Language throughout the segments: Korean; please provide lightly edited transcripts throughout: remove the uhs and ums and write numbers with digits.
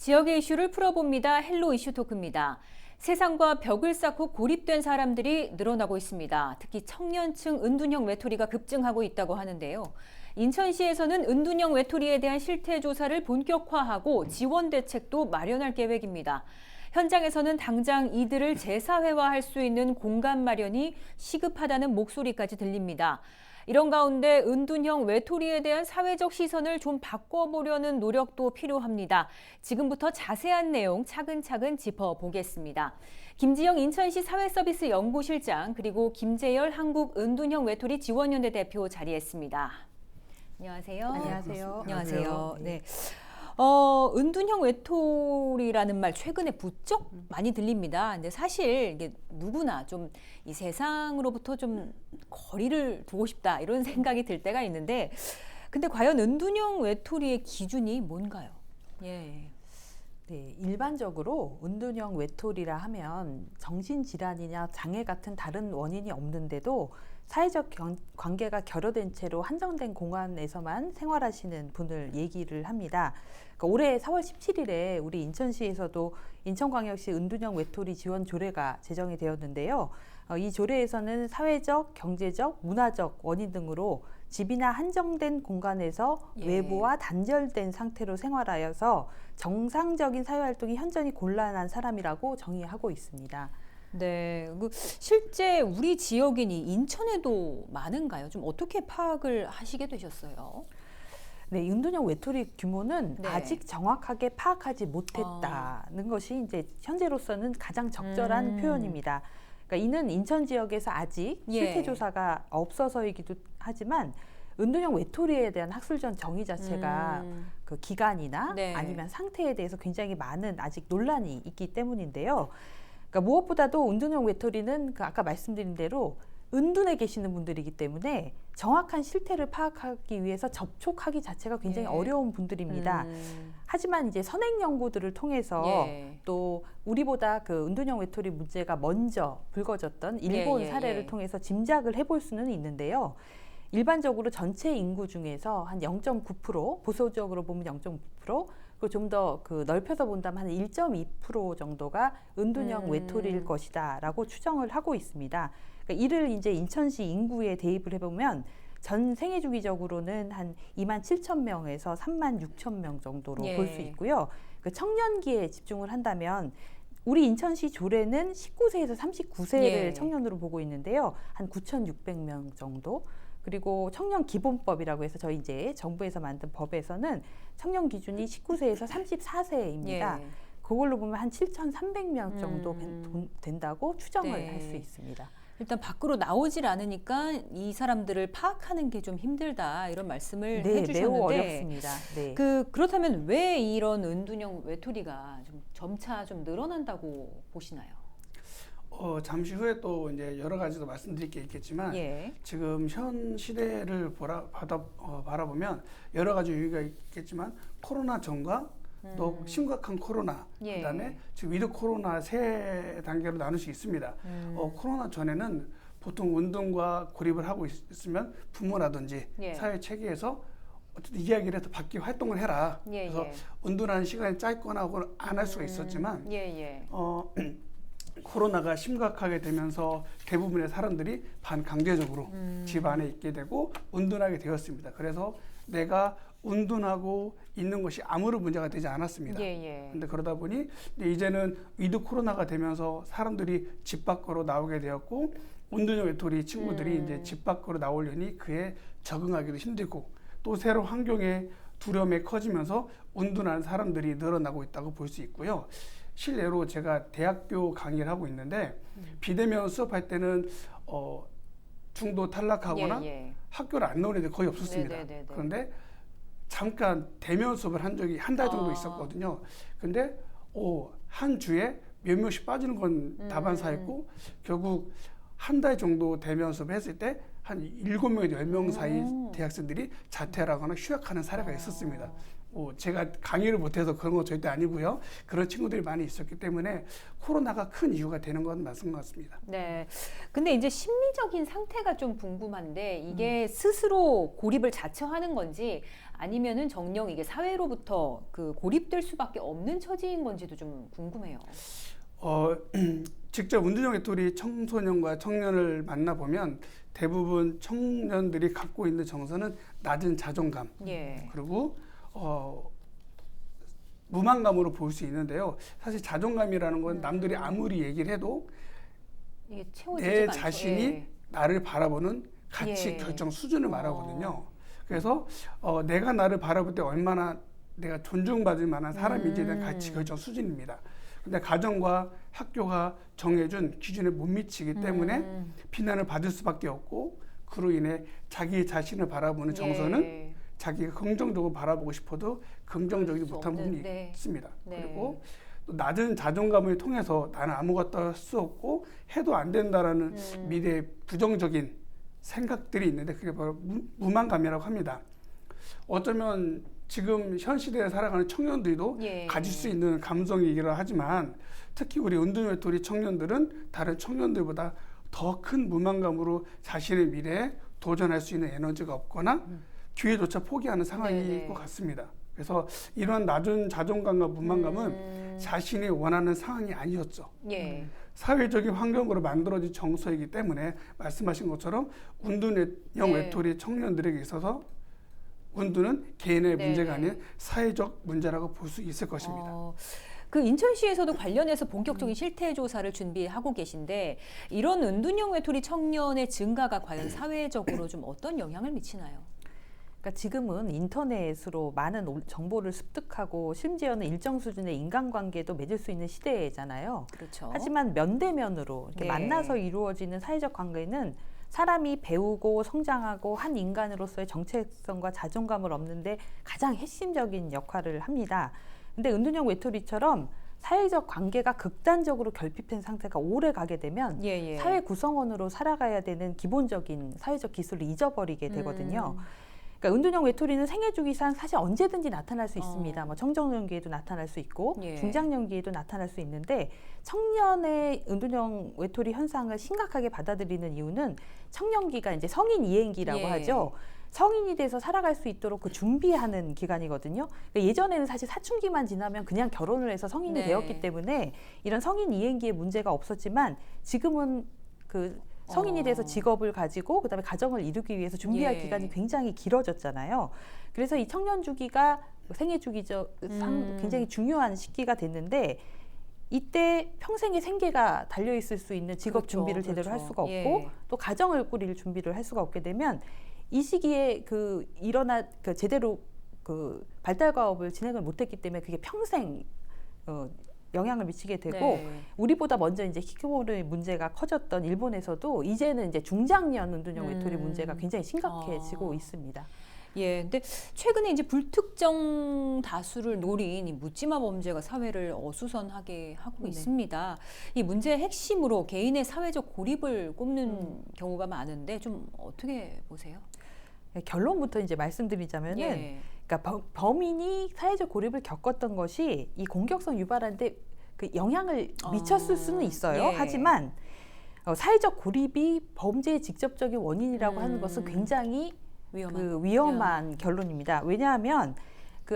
지역의 이슈를 풀어봅니다. 헬로 이슈 토크입니다. 세상과 벽을 쌓고 고립된 사람들이 늘어나고 있습니다. 특히 청년층 은둔형 외톨이가 급증하고 있다고 하는데요. 인천시에서는 은둔형 외톨이에 대한 실태 조사를 본격화하고 지원 대책도 마련할 계획입니다. 현장에서는 당장 이들을 재사회화할 수 있는 공간 마련이 시급하다는 목소리까지 들립니다. 이런 가운데 은둔형 외톨이에 대한 사회적 시선을 좀 바꿔보려는 노력도 필요합니다. 지금부터 자세한 내용 차근차근 짚어보겠습니다. 김지영 인천시 사회서비스 연구실장 그리고 김재열 한국은둔형 외톨이 지원연대 대표 자리했습니다. 안녕하세요. 안녕하세요. 안녕하세요. 네. 은둔형 외톨이라는 말 최근에 부쩍 많이 들립니다. 근데 사실 이게 누구나 좀 이 세상으로부터 좀 거리를 두고 싶다 이런 생각이 들 때가 있는데, 근데 과연 은둔형 외톨이의 기준이 뭔가요? 예. 네, 일반적으로 은둔형 외톨이라 하면 정신질환이나 장애 같은 다른 원인이 없는데도 사회적 관계가 결여된 채로 한정된 공간에서만 생활하시는 분을 얘기를 합니다. 그러니까 올해 4월 17일에 우리 인천시에서도 인천광역시 은둔형 외톨이 지원 조례가 제정이 되었는데요. 이 조례에서는 사회적, 경제적, 문화적 원인 등으로 집이나 한정된 공간에서 외부와 단절된 상태로 생활하여서 정상적인 사회활동이 현저히 곤란한 사람이라고 정의하고 있습니다. 네, 실제 우리 지역인이 인천에도 많은가요? 좀 어떻게 파악을 하시게 되셨어요? 네, 은둔형 외톨이 규모는 네. 아직 정확하게 파악하지 못했다는 것이 이제 현재로서는 가장 적절한 표현입니다. 그러니까 이는 인천 지역에서 아직 실태 조사가 없어서이기도 하지만 은둔형 외톨이에 대한 학술적 정의 자체가 그 기간이나 네. 아니면 상태에 대해서 굉장히 많은 아직 논란이 있기 때문인데요. 그러니까 무엇보다도 은둔형 외톨이는 그 아까 말씀드린 대로 은둔에 계시는 분들이기 때문에 정확한 실태를 파악하기 위해서 접촉하기 자체가 굉장히 어려운 분들입니다. 하지만 이제 선행 연구들을 통해서 또 우리보다 그 은둔형 외톨이 문제가 먼저 불거졌던 일본 사례를 통해서 짐작을 해볼 수는 있는데요. 일반적으로 전체 인구 중에서 한 0.9%, 보수적으로 보면 0.9%, 그리고 좀 더 그 넓혀서 본다면 한 1.2% 정도가 은둔형 외톨이일 것이다라고 추정을 하고 있습니다. 그러니까 이를 이제 인천시 인구에 대입을 해보면 전 생애 주기적으로는 한 27,000명에서 36,000명 정도로 볼 수 있고요. 그 청년기에 집중을 한다면 우리 인천시 조례는 19세에서 39세를 청년으로 보고 있는데요. 한 9,600명 정도. 그리고 청년 기본법이라고 해서 저희 이제 정부에서 만든 법에서는 청년 기준이 19세에서 34세입니다. 그걸로 보면 한 7,300명 정도 된다고 추정을 할 수 있습니다. 일단 밖으로 나오질 않으니까 이 사람들을 파악하는 게 좀 힘들다 이런 말씀을 해주셨는데 매우 어렵습니다. 네. 그렇다면 왜 이런 은둔형 외톨이가 좀 점차 좀 늘어난다고 보시나요? 잠시 후에 또 이제 여러 가지도 말씀드릴 게 있겠지만 지금 현 시대를 바라보면 여러 가지 이유가 있겠지만 코로나 전과 또 심각한 코로나 그다음에 지금 위드 코로나 세 단계로 나눌 수 있습니다. 코로나 전에는 보통 운동과 고립을 하고 있으면 부모라든지 사회 체계에서 어쨌든 이야기를 해서 밖에 활동을 해라. 그래서 운동하는 시간이 짧거나 안 할 수가 있었지만 코로나가 심각하게 되면서 대부분의 사람들이 반강제적으로 집 안에 있게 되고 은둔하게 되었습니다. 그래서 내가 은둔하고 있는 것이 아무런 문제가 되지 않았습니다. 근데 그러다 보니 이제는 위드 코로나가 되면서 사람들이 집 밖으로 나오게 되었고 은둔형 외톨이 친구들이 이제 집 밖으로 나오려니 그에 적응하기도 힘들고 또 새로운 환경에 두려움이 커지면서 은둔하는 사람들이 늘어나고 있다고 볼 수 있고요. 실례로 제가 대학교 강의를 하고 있는데 비대면 수업할 때는 중도 탈락하거나 학교를 안 나오는 애들 거의 없었습니다. 그런데 잠깐 대면 수업을 한 적이 한 달 정도 있었거든요. 근데 한 주에 몇 명씩 빠지는 건 다반사였고 결국 한 달 정도 대면 수업을 했을 때 한 7명에서 10명 사이 대학생들이 자퇴를 하거나 휴학하는 사례가 있었습니다. 제가 강의를 못해서 그런 건 절대 아니고요. 그런 친구들이 많이 있었기 때문에 코로나가 큰 이유가 되는 건 맞은 것 같습니다. 네. 근데 이제 심리적인 상태가 좀 궁금한데 이게 스스로 고립을 자처하는 건지 아니면은 정녕 이게 사회로부터 그 고립될 수밖에 없는 처지인 건지도 좀 궁금해요. 직접 은둔형 외톨이 청소년과 청년을 만나보면 대부분 청년들이 갖고 있는 정서는 낮은 자존감, 예. 그리고 무만감으로 볼 수 있는데요. 사실 자존감이라는 건 남들이 아무리 얘기를 해도 이게 채워지지가 내 않죠. 자신이 예. 나를 바라보는 가치 예. 결정 수준을 말하거든요. 그래서 내가 나를 바라볼 때 얼마나 내가 존중받을 만한 사람인지에 대한 가치 결정 수준입니다. 근데 가정과 학교가 정해준 기준에 못 미치기 때문에 비난을 받을 수밖에 없고, 그로 인해 자기 자신을 바라보는 정서는 예. 자기가 긍정적으로 바라보고 싶어도 긍정적이지 수 못한 부분이 없는데. 있습니다. 네. 그리고 또 낮은 자존감을 통해서 나는 아무것도 할 수 없고 해도 안 된다라는 미래의 부정적인 생각들이 있는데 그게 바로 무만감이라고 합니다. 어쩌면 지금 현 시대에 살아가는 청년들도 예. 가질 수 있는 감성이기도 하지만, 특히 우리 은둔 외톨이 청년들은 다른 청년들보다 더 큰 무만감으로 자신의 미래에 도전할 수 있는 에너지가 없거나 기회조차 포기하는 상황일 네네. 것 같습니다. 그래서 이런 낮은 자존감과 무만감은 자신이 원하는 상황이 아니었죠. 예. 사회적인 환경으로 만들어진 정서이기 때문에 말씀하신 것처럼 은둔형 네. 외톨이 청년들에게 있어서 은둔은 개인의 네, 문제가 네. 아닌 사회적 문제라고 볼 수 있을 것입니다. 그 인천시에서도 관련해서 본격적인 실태 조사를 준비하고 계신데 이런 은둔형 외톨이 청년의 증가가 과연 사회적으로 좀 어떤 영향을 미치나요? 그러니까 지금은 인터넷으로 많은 정보를 습득하고 심지어는 일정 수준의 인간관계도 맺을 수 있는 시대잖아요. 그렇죠. 하지만 면대면으로 이렇게 네. 만나서 이루어지는 사회적 관계는 사람이 배우고 성장하고 한 인간으로서의 정체성과 자존감을 얻는데 가장 핵심적인 역할을 합니다. 근데 은둔형 외톨이처럼 사회적 관계가 극단적으로 결핍된 상태가 오래 가게 되면 예. 사회 구성원으로 살아가야 되는 기본적인 사회적 기술을 잊어버리게 되거든요. 그러니까 은둔형 외톨이는 생애 주기상 사실 언제든지 나타날 수 있습니다. 뭐 청정년기에도 나타날 수 있고 예. 중장년기에도 나타날 수 있는데, 청년의 은둔형 외톨이 현상을 심각하게 받아들이는 이유는 청년기가 이제 성인 이행기라고 예. 하죠. 성인이 돼서 살아갈 수 있도록 그 준비하는 기간이거든요. 그러니까 예전에는 사실 사춘기만 지나면 그냥 결혼을 해서 성인이 네. 되었기 때문에 이런 성인 이행기에 문제가 없었지만, 지금은 그 성인이 돼서 직업을 가지고 그다음에 가정을 이루기 위해서 준비할 예. 기간이 굉장히 길어졌잖아요. 그래서 이 청년 주기가 생애 주기적 굉장히 중요한 시기가 됐는데, 이때 평생의 생계가 달려 있을 수 있는 직업 그렇죠, 준비를 제대로 할 그렇죠. 수가 없고 예. 또 가정을 꾸릴 준비를 할 수가 없게 되면 이 시기에 제대로 그 발달 과업을 진행을 못했기 때문에 그게 평생 영향을 미치게 되고, 네. 우리보다 먼저 이제 히키코모리의 문제가 커졌던 일본에서도 이제는 이제 중장년 은둔형 외톨이 문제가 굉장히 심각해지고 있습니다. 예, 근데 최근에 이제 불특정 다수를 노린 이 묻지마 범죄가 사회를 어수선하게 하고 네. 있습니다. 이 문제의 핵심으로 개인의 사회적 고립을 꼽는 경우가 많은데 좀 어떻게 보세요? 결론부터 이제 말씀드리자면은, 예. 그러니까 범인이 사회적 고립을 겪었던 것이 이 공격성 유발하는데 그 영향을 미쳤을 수는 있어요. 예. 하지만 사회적 고립이 범죄의 직접적인 원인이라고 하는 것은 굉장히 위험한 결론입니다. 왜냐하면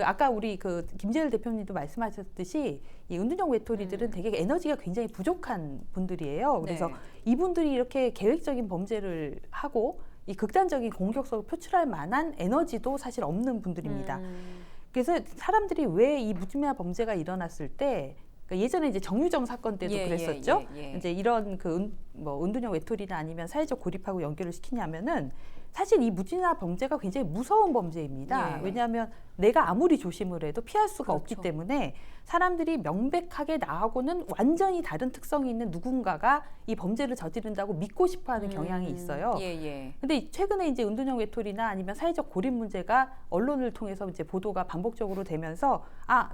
아까 우리 김재열 대표님도 말씀하셨듯이 이 은둔형 외톨이들은 되게 에너지가 굉장히 부족한 분들이에요. 그래서 네. 이분들이 이렇게 계획적인 범죄를 하고 이 극단적인 공격성을 표출할 만한 에너지도 사실 없는 분들입니다. 그래서 사람들이 왜 이 묻지마 범죄가 일어났을 때, 그러니까 예전에 이제 정유정 사건 때도 그랬었죠. 이제 이런 은둔형 외톨이나 아니면 사회적 고립하고 연결을 시키냐면은 사실 이 묻지마 범죄가 굉장히 무서운 범죄입니다. 예. 왜냐하면 내가 아무리 조심을 해도 피할 수가 그렇죠. 없기 때문에 사람들이 명백하게 나하고는 완전히 다른 특성이 있는 누군가가 이 범죄를 저지른다고 믿고 싶어하는 경향이 있어요. 예. 근데 최근에 이제 은둔형 외톨이나 아니면 사회적 고립 문제가 언론을 통해서 이제 보도가 반복적으로 되면서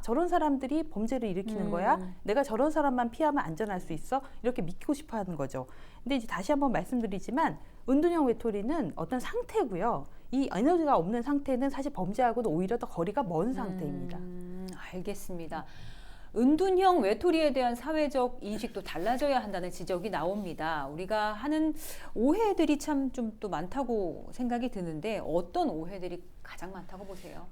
저런 사람들이 범죄를 일으키는 거야. 내가 저런 사람만 피하면 안전할 수 있어. 이렇게 믿고 싶어하는 거죠. 근데 이제 다시 한번 말씀드리지만 은둔형 외톨이는 어떤 상태고요. 이 에너지가 없는 상태는 사실 범죄하고는 오히려 더 거리가 먼 상태입니다. 알겠습니다. 은둔형 외톨이에 대한 사회적 인식도 달라져야 한다는 지적이 나옵니다. 우리가 하는 오해들이 참 좀 또 많다고 생각이 드는데 어떤 오해들이 가장 많다고 보세요?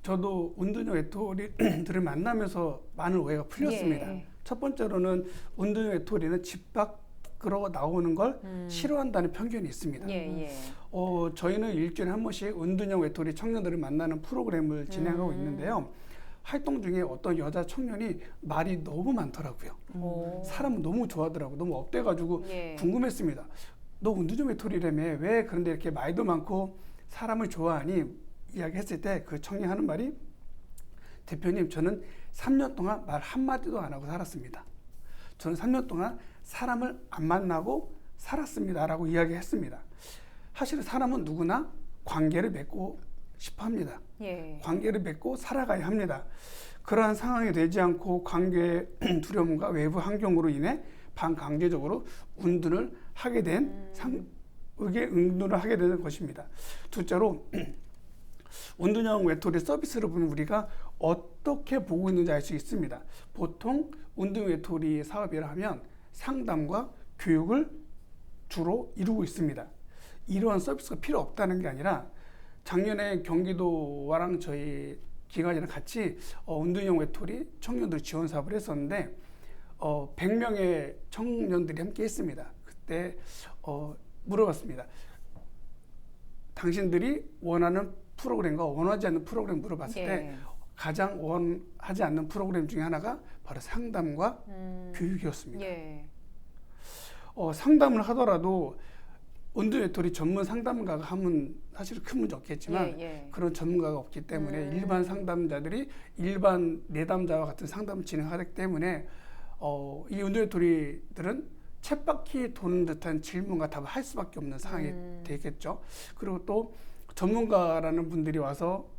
저도 은둔형 외톨이들을 만나면서 많은 오해가 풀렸습니다. 예. 첫 번째로는 은둔형 외톨이는 집 밖으로 나오는 걸 싫어한다는 편견이 있습니다. 예. 저희는 일주일에 한 번씩 은둔형 외톨이 청년들을 만나는 프로그램을 진행하고 있는데요. 활동 중에 어떤 여자 청년이 말이 너무 많더라고요. 사람을 너무 좋아하더라고요. 너무 업돼가지고 예. 궁금했습니다. 너 은둔형 외톨이라며 왜 그런데 이렇게 말도 많고 사람을 좋아하니? 이야기했을 때 그 청년이 하는 말이, 대표님, 저는 3년 동안 말 한마디도 안 하고 살았습니다. 저는 3년 동안 사람을 안 만나고 살았습니다. 라고 이야기했습니다. 사실 사람은 누구나 관계를 맺고 싶어 합니다. 예. 관계를 맺고 살아가야 합니다. 그러한 상황이 되지 않고 관계의 두려움과 외부 환경으로 인해 반강제적으로 은둔을 하게 된 은둔을 하게 되는 것입니다. 둘째로 은둔형 외톨이 서비스를 보면 우리가 어떻게 보고 있는지 알 수 있습니다. 보통 은둔 외톨이 사업이라 하면 상담과 교육을 주로 이루고 있습니다. 이러한 서비스가 필요 없다는 게 아니라, 작년에 경기도와랑 저희 기관이랑 같이 은둔형 외톨이 청년들 지원 사업을 했었는데 100명의 청년들이 함께 했습니다. 그때 물어봤습니다. 당신들이 원하는 프로그램과 원하지 않는 프로그램 물어봤을 예. 때 가장 원하지 않는 프로그램 중에 하나가 바로 상담과 교육이었습니다. 예. 상담을 하더라도 은둔 외톨이 전문 상담가가 하면 사실 큰 문제 없겠지만 예. 그런 전문가가 없기 때문에 일반 상담자들이 일반 내담자와 같은 상담을 진행하기 때문에 이 은둔 외톨이들은 쳇바퀴 도는 듯한 질문과 답을 할 수밖에 없는 상황이 되겠죠. 그리고 또 전문가라는 분들이 와서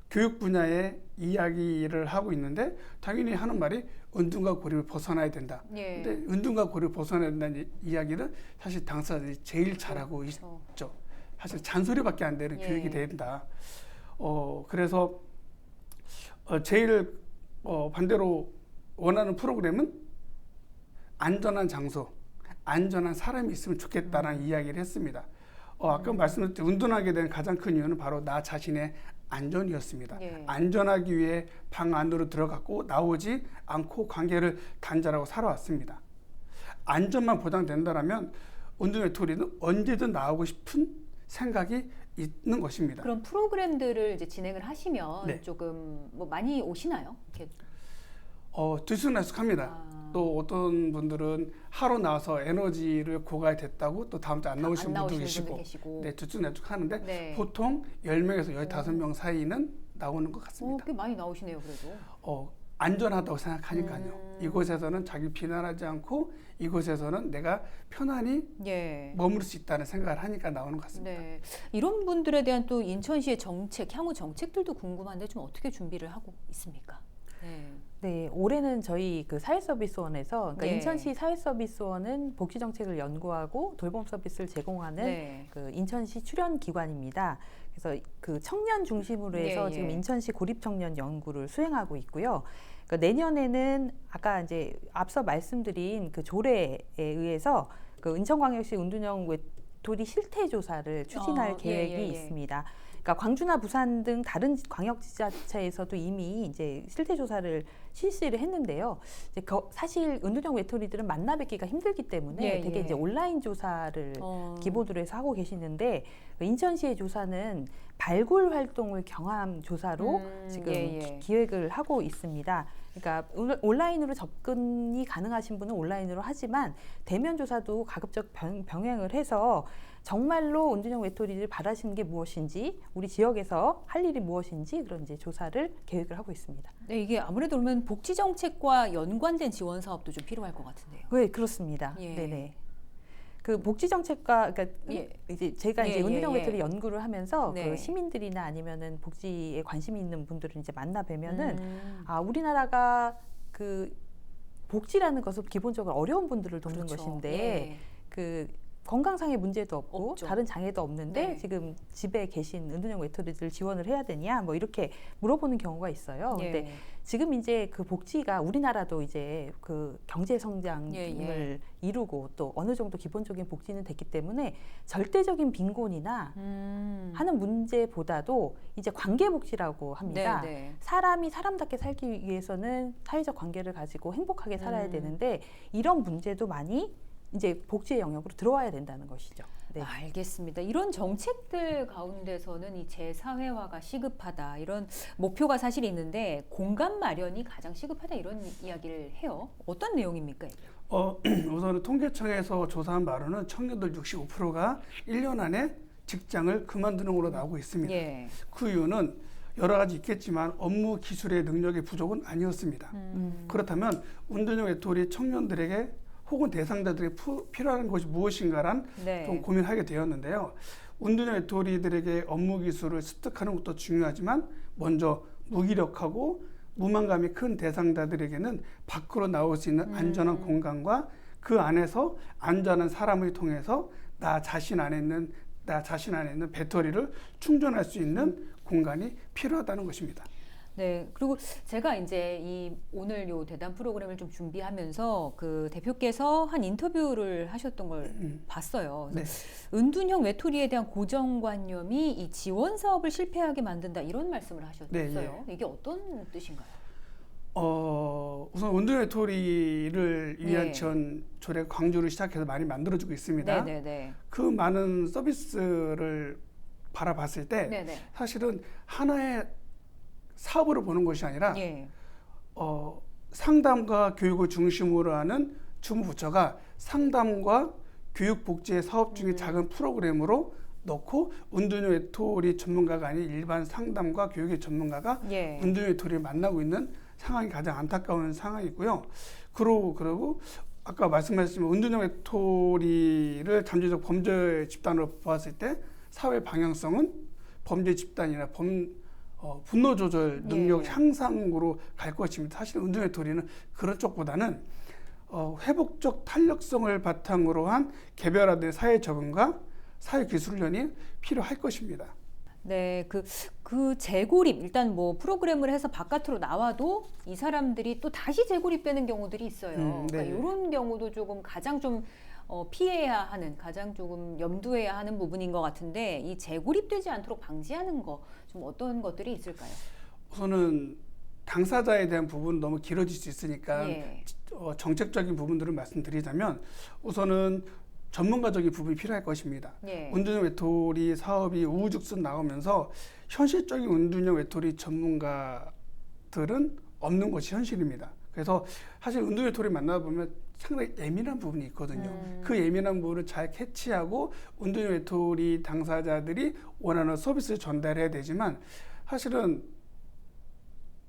교육 분야의 이야기를 하고 있는데 당연히 하는 말이 은둔과 고립을 벗어나야 된다. 예. 근데 은둔과 고립을 벗어나야 된다는 이야기는 사실 당사자들이 제일 잘하고 그렇죠. 있죠. 사실 잔소리밖에 안 되는 예. 교육이 된다. 그래서 제일 반대로 원하는 프로그램은 안전한 장소, 안전한 사람이 있으면 좋겠다라는 이야기를 했습니다. 아까 말씀드렸듯이 은둔하게 된 가장 큰 이유는 바로 나 자신의 안전이었습니다. 예. 안전하기 위해 방 안으로 들어갔고 나오지 않고 관계를 단절하고 살아왔습니다. 안전만 보장된다면 은둔 외톨이는 언제든 나오고 싶은 생각이 있는 것입니다. 그런 프로그램들을 이제 진행을 하시면 네. 조금 뭐 많이 오시나요? 이렇게. 들쑥날쑥합니다. 또 어떤 분들은 하루 나와서 에너지를 고갈됐다고 또 다음 주에 안 나오시는 분도 계시고, 네, 들쑥날쑥 하는데 네. 보통 10명에서 15명 사이는 나오는 것 같습니다. 꽤 많이 나오시네요, 그래도. 안전하다고 생각하니까요. 이곳에서는 자기 비난하지 않고 이곳에서는 내가 편안히 예. 머무를 수 있다는 생각을 하니까 나오는 것 같습니다. 네. 이런 분들에 대한 또 인천시의 정책, 향후 정책들도 궁금한데 좀 어떻게 준비를 하고 있습니까? 네. 네, 올해는 저희 그 사회서비스원에서, 그러니까 예. 인천시 사회서비스원은 복지 정책을 연구하고 돌봄 서비스를 제공하는 네. 그 인천시 출연 기관입니다. 그래서 그 청년 중심으로 해서 예, 예. 지금 인천시 고립 청년 연구를 수행하고 있고요. 그러니까 내년에는 아까 이제 앞서 말씀드린 그 조례에 의해서 그 인천광역시 은둔형 외톨이 실태 조사를 추진할 계획이 예. 있습니다. 그러니까 광주나 부산 등 다른 광역지자체에서도 이미 이제 실태 조사를 실시를 했는데요. 이제 사실 은둔형 외톨이들은 만나 뵙기가 힘들기 때문에 되게 이제 온라인 조사를 기본으로 해서 하고 계시는데, 인천시의 조사는 발굴 활동을 경험 조사로 지금 기획을 하고 있습니다. 그러니까 온라인으로 접근이 가능하신 분은 온라인으로 하지만 대면 조사도 가급적 병행을 해서 정말로 은둔형 외톨이를 바라시는 게 무엇인지, 우리 지역에서 할 일이 무엇인지 그런 이제 조사를 계획을 하고 있습니다. 네, 이게 아무래도 그러면 복지 정책과 연관된 지원 사업도 좀 필요할 것 같은데요. 네, 그렇습니다. 예. 네네. 그 복지 정책과, 그러니까 이제 제가 이제 은둔형 외톨이 연구를 하면서 네. 그 시민들이나 아니면은 복지에 관심이 있는 분들을 이제 만나 뵈면은 우리나라가 그 복지라는 것은 기본적으로 어려운 분들을 돕는 그렇죠. 것인데 예. 그 건강상의 문제도 없고 없죠. 다른 장애도 없는데 네. 지금 집에 계신 은둔형 외톨이들 지원을 해야 되냐 뭐 이렇게 물어보는 경우가 있어요. 예. 근데 지금 이제 그 복지가 우리나라도 이제 그 경제 성장을 예. 이루고 또 어느 정도 기본적인 복지는 됐기 때문에 절대적인 빈곤이나 하는 문제보다도 이제 관계 복지라고 합니다. 네. 사람이 사람답게 살기 위해서는 사회적 관계를 가지고 행복하게 살아야 되는데 이런 문제도 많이 이제 복지의 영역으로 들어와야 된다는 것이죠. 네. 알겠습니다. 이런 정책들 가운데서는 이 재사회화가 시급하다 이런 목표가 사실 있는데 공간 마련이 가장 시급하다 이런 이야기를 해요. 어떤 내용입니까? 이게? 우선은 통계청에서 조사한 바로는 청년들 65%가 1년 안에 직장을 그만두는 걸로 나오고 있습니다. 예. 그 이유는 여러 가지 있겠지만 업무 기술의 능력의 부족은 아니었습니다. 그렇다면 운동형 외톨이 청년들에게 혹은 대상자들에게 필요한 것이 무엇인가란 네. 좀 고민하게 되었는데요. 운동형 외톨이들에게 업무 기술을 습득하는 것도 중요하지만 먼저 무기력하고 무만감이 큰 대상자들에게는 밖으로 나올 수 있는 안전한 공간과 그 안에서 안전한 사람을 통해서 나 자신 안에 있는 배터리를 충전할 수 있는 공간이 필요하다는 것입니다. 네, 그리고 제가 이제 이 오늘 요 대담 프로그램을 좀 준비하면서 그 대표께서 한 인터뷰를 하셨던 걸 봤어요. 네. 은둔형 외톨이에 대한 고정관념이 이 지원 사업을 실패하게 만든다 이런 말씀을 하셨어요. 네, 이게 어떤 뜻인가요? 우선 운동 외톨이를 위한 예. 지원 조례 광주를 시작해서 많이 만들어지고 있습니다. 네네네. 그 많은 서비스를 바라봤을 때 네네. 사실은 하나의 사업으로 보는 것이 아니라 예. 상담과 교육을 중심으로 하는 주무부처가 상담과 교육 복지의 사업 중에 작은 프로그램으로 넣고 운둔형 외톨이 전문가가 아닌 일반 상담과 교육의 전문가가 예. 운둔형 외톨이를 만나고 있는 상황이 가장 안타까운 상황이고요. 그리고 아까 말씀하셨지만 운둔형 외톨이를 잠재적 범죄 집단으로 보았을 때 사회 방향성은 범죄 집단이나 분노 조절 능력 예. 향상으로 갈 것입니다. 사실 운동 외톨이는 그런 쪽보다는 회복적 탄력성을 바탕으로 한 개별화된 사회 적응과 사회 기술 훈련이 필요할 것입니다. 네, 그 재고립 일단 뭐 프로그램을 해서 바깥으로 나와도 이 사람들이 또 다시 재고립되는 경우들이 있어요. 네. 그러니까 이런 경우도 조금 가장 좀 피해야 하는, 가장 조금 염두해야 하는 부분인 것 같은데 이 재고립되지 않도록 방지하는 거 좀 어떤 것들이 있을까요? 우선은 당사자에 대한 부분은 너무 길어질 수 있으니까 예. 정책적인 부분들을 말씀드리자면 우선은 전문가적인 부분이 필요할 것입니다. 예. 운둔형 외톨이 사업이 우후죽순 나오면서 현실적인 운둔형 외톨이 전문가들은 없는 것이 현실입니다. 그래서 사실 운둔형 외톨이 만나보면 상당히 예민한 부분이 있거든요. 그 예민한 부분을 잘 캐치하고 운둔형 외톨이 당사자들이 원하는 서비스를 전달해야 되지만 사실은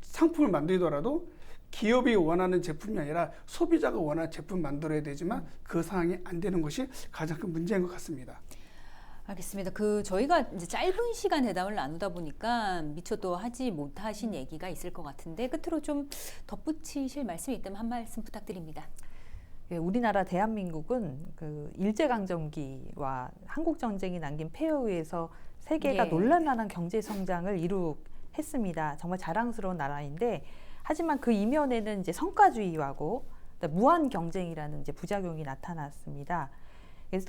상품을 만들더라도 기업이 원하는 제품이 아니라 소비자가 원하는 제품 만들어야 되지만 그 상황이 안 되는 것이 가장 큰 문제인 것 같습니다. 알겠습니다. 저희가 이제 짧은 시간 대담을 나누다 보니까 미처 또 하지 못하신 얘기가 있을 것 같은데 끝으로 좀 덧붙이실 말씀이 있다면 한 말씀 부탁드립니다. 예, 우리나라 대한민국은 그 일제강점기와 한국전쟁이 남긴 폐허에 의해서 세계가 예. 놀랄만한 경제 성장을 이룩했습니다. 정말 자랑스러운 나라인데 하지만 그 이면에는 이제 성과주의하고 무한 경쟁이라는 이제 부작용이 나타났습니다.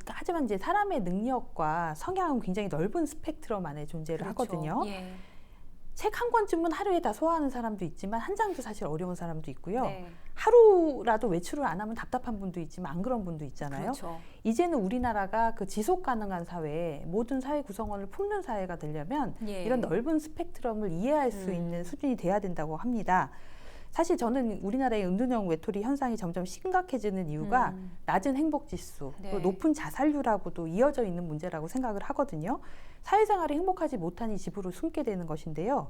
하지만 이제 사람의 능력과 성향은 굉장히 넓은 스펙트럼 안에 존재를 하거든요. 예. 책 한 권쯤은 하루에 다 소화하는 사람도 있지만 한 장도 사실 어려운 사람도 있고요. 네. 하루라도 외출을 안 하면 답답한 분도 있지만 안 그런 분도 있잖아요. 그렇죠. 이제는 우리나라가 그 지속 가능한 사회에 모든 사회 구성원을 품는 사회가 되려면 예. 이런 넓은 스펙트럼을 이해할 수 있는 수준이 돼야 된다고 합니다. 사실 저는 우리나라의 은둔형 외톨이 현상이 점점 심각해지는 이유가 낮은 행복 지수, 네. 또 높은 자살률하고도 이어져 있는 문제라고 생각을 하거든요. 사회생활에 행복하지 못하니 집으로 숨게 되는 것인데요.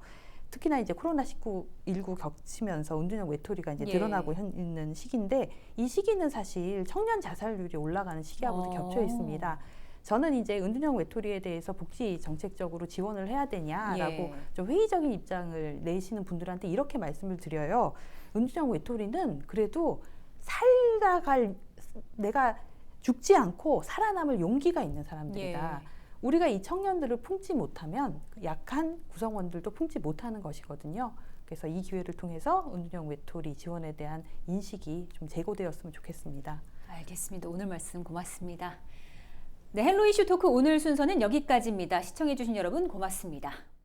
특히나 이제 코로나19 겹치면서 은둔형 외톨이가 이제 예. 드러나고 있는 시기인데 이 시기는 사실 청년 자살률이 올라가는 시기하고도 겹쳐 있습니다. 저는 이제 은둔형 외톨이에 대해서 복지 정책적으로 지원을 해야 되냐라고 예. 좀 회의적인 입장을 내시는 분들한테 이렇게 말씀을 드려요. 은둔형 외톨이는 그래도 살아갈 내가 죽지 않고 살아남을 용기가 있는 사람들이다. 예. 우리가 이 청년들을 품지 못하면 약한 구성원들도 품지 못하는 것이거든요. 그래서 이 기회를 통해서 은둔형 외톨이 지원에 대한 인식이 좀 제고되었으면 좋겠습니다. 알겠습니다. 오늘 말씀 고맙습니다. 네, 헬로 이슈 토크 오늘 순서는 여기까지입니다. 시청해주신 여러분 고맙습니다.